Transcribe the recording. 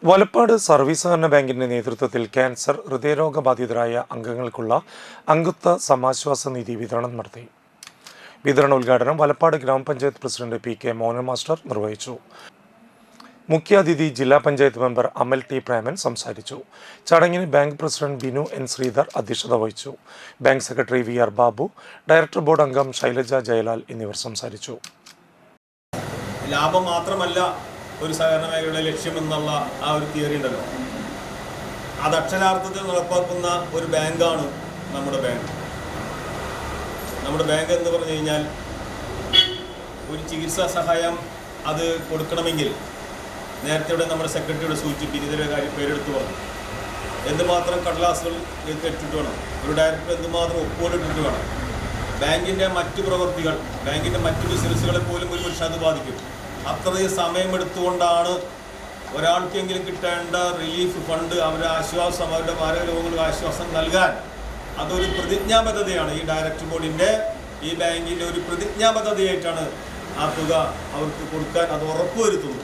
Valappad service സഹകരണ ബാങ്കിന്റെ നേതൃത്വത്തിൽ ക്യാൻസർ, ഹൃദയരോഗബാധിതരായ അംഗങ്ങൾക്കുള്ള അംഗത്വ സമാശ്വാസ നിധി വിതരണം നടത്തി. വിതരണ ഉദ്ഘാടനം വലപ്പാട് ഗ്രാമപഞ്ചായത്ത് പ്രസിഡന്റ് പി.കെ. മോഹൻ മാസ്റ്റർ നിർവഹിച്ചു. മുഖ്യാതിഥി ജില്ലാ പഞ്ചായത്ത് മെമ്പർ അമൽ ടി പ്രേമൻ സംസാരിച്ചു. ചടങ്ങിന് bank president Binu N Sreedhar അധ്യക്ഷത വഹിച്ചു. Bank secretary V R. Babu, director board അംഗം ശൈലജ ജയലാൽ എന്നിവർ സംസാരിച്ചു. ലാഭം മാത്രമല്ല ഒരു സഹകരണ മേഖലയുടെ ലക്ഷ്യമെന്നുള്ള ആ ഒരു തിയറി ഉണ്ടല്ലോ, അത് അക്ഷരാർത്ഥത്തിൽ നടപ്പാക്കുന്ന ഒരു ബാങ്കാണ് നമ്മുടെ ബാങ്ക്. നമ്മുടെ ബാങ്ക് എന്ന് പറഞ്ഞു കഴിഞ്ഞാൽ ഒരു ചികിത്സാ സഹായം അത് കൊടുക്കണമെങ്കിൽ നേരത്തെ ഇവിടെ നമ്മുടെ സെക്രട്ടറിയുടെ സൂചിപ്പിച്ചു, ഇതിൻ്റെ കാര്യം പേരെടുത്ത് പറഞ്ഞു, എന്തുമാത്രം കടലാസുകൾ ഇട്ടിട്ട് വേണം, ഒരു ഡയറക്ടർ എന്തുമാത്രം ഒപ്പുകൊണ്ടിട്ടിട്ട് വേണം. ബാങ്കിൻ്റെ മറ്റു പ്രവൃത്തികൾ, ബാങ്കിൻ്റെ മറ്റു ബിസിനസ്സുകളെ പോലും ഒരു പക്ഷേ അത് ബാധിക്കും. അത്രയും സമയമെടുത്തുകൊണ്ടാണ് ഒരാൾക്കെങ്കിലും കിട്ടേണ്ട റിലീഫ് ഫണ്ട്, അവരുടെ ആശ്വാസം, അവരുടെ മാരക രോഗങ്ങൾക്ക് ആശ്വാസം നൽകാൻ അതൊരു പ്രതിജ്ഞാബദ്ധതയാണ്. ഈ ഡയറക്ടർ ബോർഡിൻ്റെ, ഈ ബാങ്കിൻ്റെ ഒരു പ്രതിജ്ഞാബദ്ധതയായിട്ടാണ് ആ തുക അവർക്ക് കൊടുക്കാൻ അത് ഉറപ്പുവരുത്തുന്നത്.